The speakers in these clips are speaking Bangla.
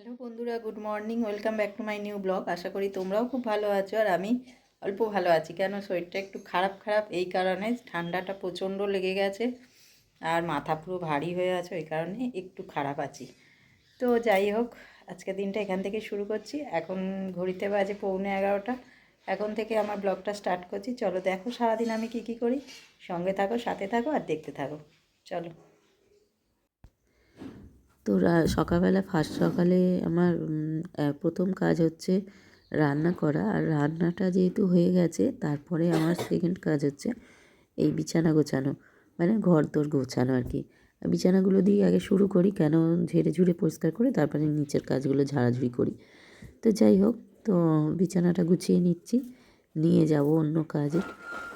হ্যালো বন্ধুরা, good morning. Welcome back to my new blog. আশা করি তোমরাও খুব ভালো আছো আর আমি অল্প ভালো আছি। কেন শরীরটা একটু খারাপ খারাপ এই কারণে, ঠান্ডাটা প্রচণ্ড লেগে গেছে আর মাথা পুরো ভারী হয়ে আছে, ওই কারণে একটু খারাপ আছি। তো যাই হোক, আজকের দিনটা এখান থেকে শুরু করছি। এখন ঘড়িতে বাজে 11:45। এখন থেকে আমার ব্লগটা স্টার্ট করছি। চলো দেখো সারাদিন আমি কি করি। সঙ্গে থাকো, সাথে থাকো আর দেখতে থাকো। চলো। তো সকালবেলা ফার্স্ট সকালে আমার প্রথম কাজ হচ্ছে রান্না করা। আর রান্নাটা যেহেতু হয়ে গেছে, তারপরে আমার সেকেন্ড কাজ হচ্ছে এই বিছানা গোছানো, মানে ঘর দোর গোছানো আর কি। বিছানাগুলো দিয়ে আগে শুরু করি, কেন ঝেড়ে ঝুড়ে পরিষ্কার করে তারপরে নিচের কাজগুলো ঝাড়াঝুড়ি করি। তো যাই হোক, তো বিছানাটা গুছিয়ে নিচ্ছি, নিয়ে যাব অন্য কাজে।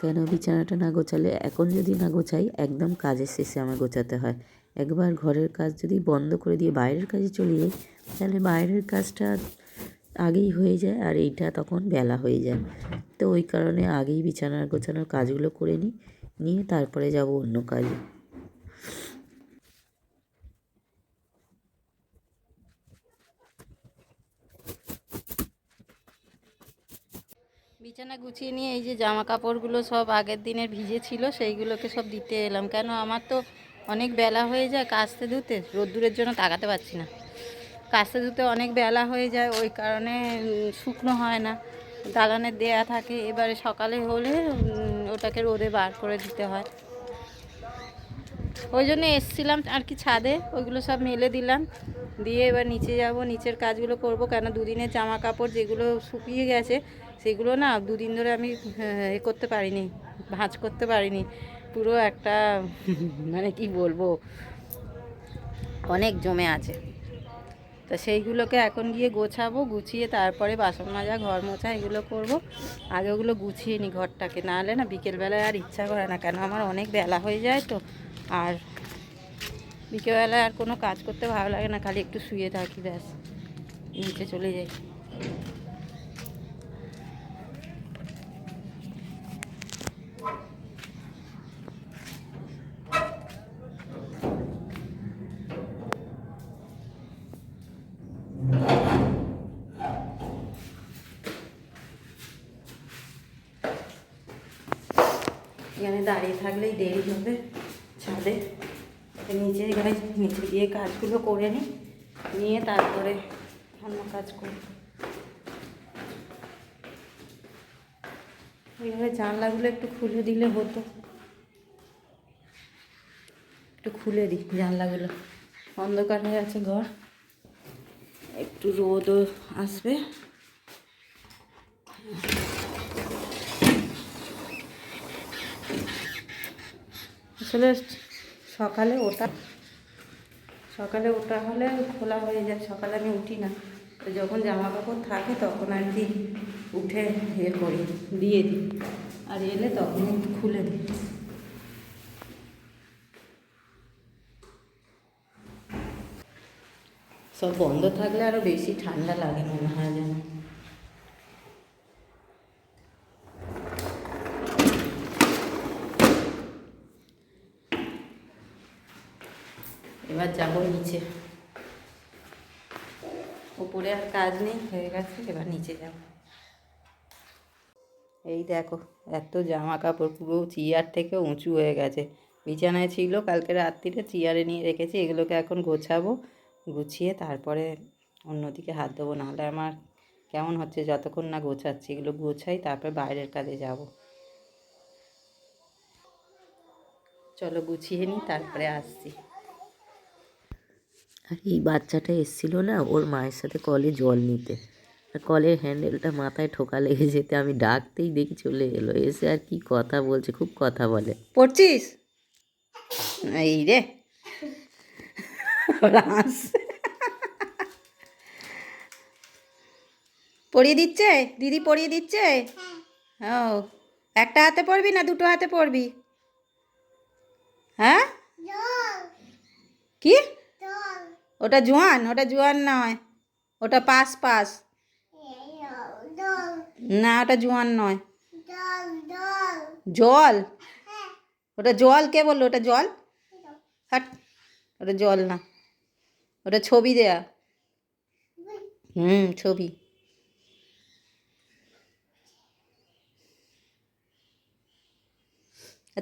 কেন বিছানাটা না গোছালে, এখন যদি না গোছাই একদম কাজের শেষে আমার গোছাতে হয়। একবার ঘরের কাজ যদি বন্ধ করে দিয়ে বাইরের কাজে চলে যাই, তাহলে বাইরের কাজটা আগেই হয়ে যায় আর এইটা তখন বেলা হয়ে যায়। তো ওই কারণে আগেই বিছানার গোছানোর কাজগুলো করে নিয়ে তারপরে যাব অন্য কাজে। বিছানা গুছিয়ে নিয়ে এই যে জামা কাপড়গুলো সব আগের দিনের ভিজে ছিল, সেইগুলোকে সব দিতে এলাম। কেন আমার তো অনেক বেলা হয়ে যায় কাচতে ধুতে, রোদ্দুরের জন্য তাকাতে পারছি না। কাচতে ধুতে অনেক বেলা হয়ে যায়, ওই কারণে শুকনো হয় না, দালানে দেয়া থাকে। এবারে সকালে হলে ওটাকে রোদে বার করে দিতে হয়। ওই জন্য এসছিলাম আর কি ছাদে, ওইগুলো সব মেলে দিলাম, দিয়ে এবার নিচে যাব, নিচের কাজগুলো করব। কেন দুদিনের জামা কাপড় যেগুলো শুকিয়ে গেছে, সেগুলো না দুদিন ধরে আমি এ করতে পারিনি, ভাঁজ করতে পারিনি। পুরো একটা মানে কি বলবো, অনেক জমে আছে। তা সেইগুলোকে এখন গিয়ে গোছাবো, গুছিয়ে তারপরে বাসন মাজা, ঘর মোছা এগুলো করব। আগে ওগুলো গুছিয়ে নিই ঘরটাকে, নাহলে না বিকেলবেলায় আর ইচ্ছা করে না। কেন আমার অনেক বেলা হয়ে যায় তো, আর বিকেলবেলায় আর কোনো কাজ করতে ভালো লাগে না, খালি একটু শুয়ে থাকি, ব্যাস নিচে চলে যাই। এখানে দাঁড়িয়ে থাকলেই দেরি হবে ছাদে, নিচে এখানে নিচে গিয়ে কাজগুলো করে নিয়ে তারপরে অন্য কাজ করি। এইভাবে জানলাগুলো একটু খুলে দিলে হতো, একটু খুলে দিই জানলাগুলো, অন্ধকার হয়ে আছে ঘর, একটু রোদও আসবে। আসলে সকালে ওটা হলে খোলা হয়ে যায়, সকালে আমি উঠি না, তো যখন জামা কাপড় থাকে তখন আর কি উঠে করি, দিয়ে দিই, আর এলে তখন একটু খুলে দিই। সব বন্ধ থাকলে আরও বেশি ঠান্ডা লাগে মনে হয় যেন। এবার যাবো নিচে, উপরে আর কাজ নেই, হয়ে গেছে, এবার নিচে যাব। এই দেখো, এত জামা কাপড় পুরো চেয়ার থেকে উঁচু হয়ে গেছে। বিছানায় ছিল, কালকে রাত্রিরে চেয়ারে নিয়ে রেখেছি, এগুলোকে এখন গোছাবো, গুছিয়ে তারপরে অন্যদিকে হাত দেবো। নাহলে আমার কেমন হচ্ছে যতক্ষণ না গোছাচ্ছি, এগুলো গোছাই তারপরে বাইরের কাজে যাব। চলো গুছিয়ে নিই, তারপরে আসছি। আর এই বাচ্চাটা এসেছিলো না ওর মায়ের সাথে কলে জল নিতে, আর কলের হ্যান্ডেলটা মাথায় ঠোকা লেগে যেতে আমি ডাকতেই দেখি চলে এলো, এসে আর কি কথা বলছে, খুব কথা বলে। পড়ছিস? এই রে পড়িয়ে দিচ্ছে দিদি, পড়িয়ে দিচ্ছে। ও, একটা হাতে পড়বি না দুটো হাতে পড়বি? হ্যাঁ, কি? ওটা জোয়ান, ওটা জোয়ান নয়, ওটা পাস পাস। না, ওটা জোয়ান নয়। জল? ওটা জল কে বললো? ওটা জল? হাট, ওটা জল না, ওটা ছবি দেয়া। ছবি।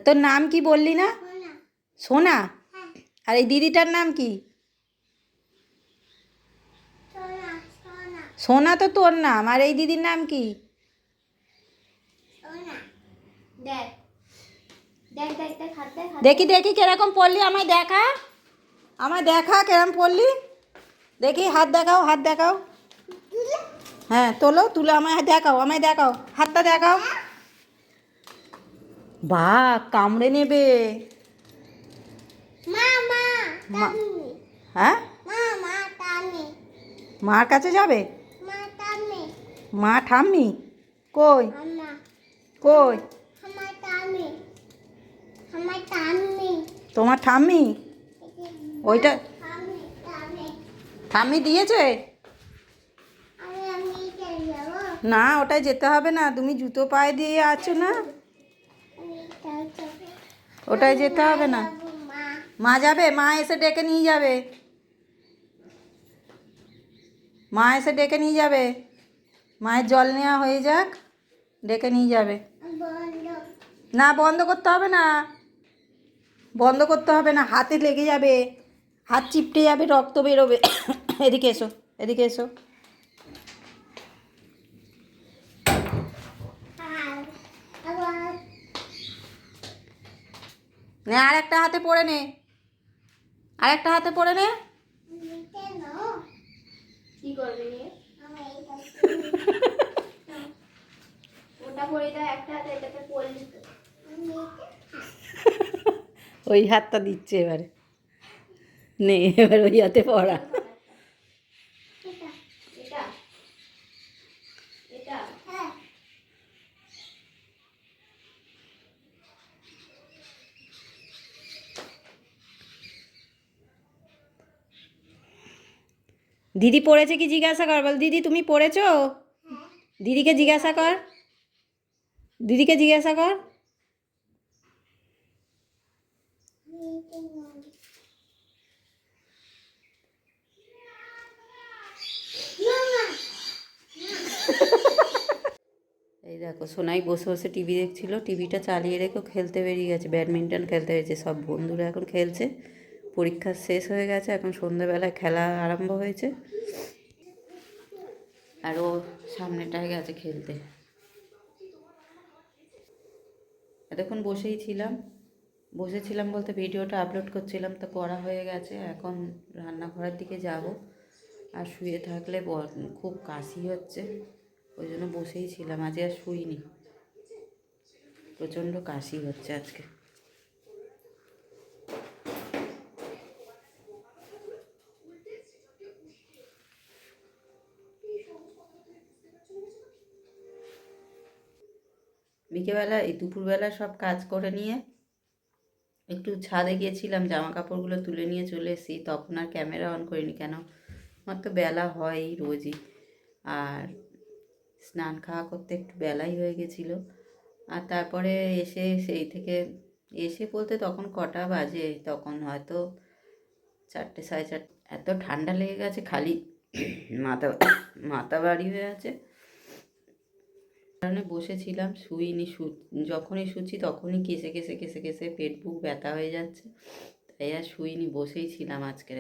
তোর নাম কি বললি না? সোনা। আর এই দিদিটার নাম কি? সোনা তো তোর নাম, আর এই দিদির নাম কি? দেখি দেখি কিরকম পড়লি, আমায় দেখা, আমায় দেখা কিরম পড়লি দেখি। হাত দেখাও, হাত দেখাও। হ্যাঁ তোলো, তুলে আমায় দেখাও, আমায় দেখাও, হাতটা দেখাও। বাহ, কামড়ে নেবে। হ্যাঁ, মার কাছে যাবে? মা ঠাম্মি কই? কই তোমার ঠাম্মি? ওইটা ঠাম্মি দিয়েছে না, ওটাই যেতে হবে না, তুমি জুতো পায়ে দিয়ে আছো না, ওটাই যেতে হবে না। মা যাবে, মা এসে ডেকে নিয়ে যাবে, মা এসে ডেকে নিয়ে যাবে। মায়ের জল নেওয়া হয়ে যাক, ডেকে নিয়ে যাবে। না, বন্ধ করতে হবে না, বন্ধ করতে হবে না, হাতে লেগে যাবে, হাত চিপটে যাবে, রক্ত বেরোবে। এদিকে এসো, এদিকে এসো। নে, আর একটা হাতে পড়ে নে, আর একটা হাতে পড়ে নে। কি করবে নিয়ে? ওটা পরে দাও একটা হাতে, এটাতে পড়লি তো। ওই হাতটা দিচ্ছে এবারে, নে এবার ওই হাতে পড়া। এটা এটা দিদি পড়েছে কি জিজ্ঞাসা কর, বল দিদি তুমি পড়েছো? দিদিকে জিজ্ঞাসা কর, দিদিকে জিজ্ঞাসা কর। এই দেখো, সোনাই বসে বসে টিভি দেখছিল, টিভিটা চালিয়ে রেখে খেলতে বেরিয়ে গেছে, ব্যাডমিন্টন খেলতে হয়েছে। সব বন্ধুরা এখন খেলছে, পরীক্ষা শেষ হয়ে গেছে, এখন সন্ধ্যেবেলায় খেলা আরম্ভ হয়েছে, আর ও সামনেটায় গেছে খেলতে। এতক্ষণ বসেই ছিলাম, বসেছিলাম বলতে ভিডিওটা আপলোড করছিলাম, তো করা হয়ে গেছে। এখন রান্নাঘরের দিকে যাব, আর শুয়ে থাকলে খুব কাশি হচ্ছে, ওই জন্য বসেই ছিলাম, আজকে আর শুইনি, প্রচণ্ড কাশি হচ্ছে আজকে। বিকেলবেলা, এই দুপুরবেলা সব কাজ করে নিয়ে একটু ছাদে গিয়েছিলাম, জামা কাপড়গুলো তুলে নিয়ে চলে এসেছি, তখন আর ক্যামেরা অন করিনি, কেন আমার তো বেলা হয় রোজই, আর স্নান খাওয়া করতে একটু বেলাই হয়ে গেছিলো। আর তারপরে এসে সেই থেকে এসে বলতে তখন কটা বাজে, তখন হয়তো 4টে, 4:30। এত ঠান্ডা লেগে গেছে, খালি মাথা মাথা ভারী হয়ে আছে, কারণে বসেছিলাম, শুইনি। যখনই শুচ্ছি তখনই কেসে কেসে কেসে কেসে পেট বুক ব্যথা হয়ে যাচ্ছে, তাই আর শুইনি, বসেই ছিলাম আজকে।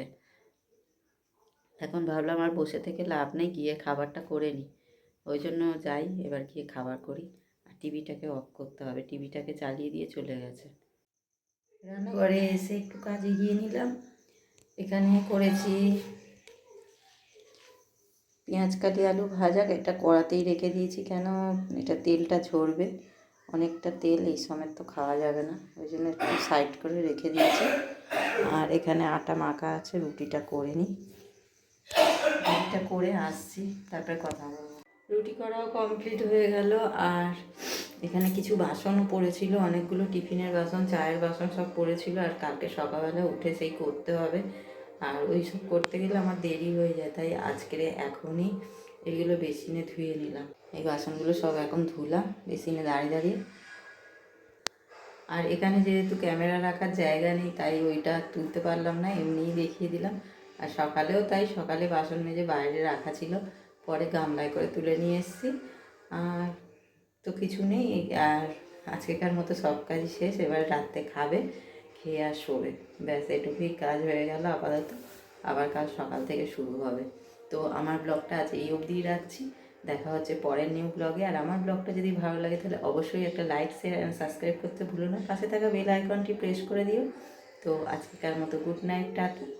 এখন ভাবলাম আর বসে থেকে লাভ নেই, গিয়ে খাবারটা করে নিই, ওই জন্য যাই, এবার গিয়ে খাবার করি। আর টিভিটাকে অফ করতে হবে, টিভিটাকে চালিয়ে দিয়ে চলে গেছে। রান্নাঘরে এসে একটু কাজ এগিয়ে নিলাম, এখানে করেছি পেঁয়াজ কাটি আলু ভাজা, এটা কড়াতেই রেখে দিয়েছি, কেন এটা তেলটা ঝরবে, অনেকটা তেল এই সময় তো খাওয়া যাবে না, ওই জন্য একটু সাইড করে রেখে দিয়েছি। আর এখানে আটা মাখা আছে, রুটিটা করে নিই, রুটিটা করে আসছি, তারপরে কথা বলবো। রুটি করাও কমপ্লিট হয়ে গেল, আর এখানে কিছু বাসনও পড়েছিল, অনেকগুলো টিফিনের বাসন, চায়ের বাসন সব পড়েছিল, আর কালকে সকালবেলা উঠে সেই করতে হবে, আর ওই সব করতে গেলে আমার দেরি হয়ে যায়, তাই আজকের এখনই এইগুলো বেসিনে ধুয়ে নিলাম। এই বাসনগুলো সব এখন ধুলাম বেসিনে দাঁড়িয়ে দাঁড়িয়ে। আর এখানে যেহেতু ক্যামেরা রাখার জায়গা নেই, তাই ওইটা তুলতে পারলাম না, এমনিই দেখিয়ে দিলাম। আর সকালেও তাই, সকালে বাসন মেজে বাইরে রাখা ছিল, পরে গামলায় করে তুলে নিয়ে এসেছি। আর তো কিছু নেই। আর আজকেকার মতো সব কাজই শেষ, এবার রাত্রে খাবে, খেয়ে আর শোবে, ব্যাস এটুকুই কাজ হয়ে গেল আপাতত। আবার কাল সকাল থেকে শুরু হবে। তো আমার ব্লগটা আজ এই অবধিই রাখছি, দেখা হচ্ছে পরের নিউ ব্লগে। আর আমার ব্লগটা যদি ভালো লাগে তাহলে অবশ্যই একটা লাইক, শেয়ার অ্যান্ড সাবস্ক্রাইব করতে ভুলো না, পাশে থাকা বেল আইকনটি প্রেস করে দিও। তো আজকেকার মতো গুড নাইট, টাটা।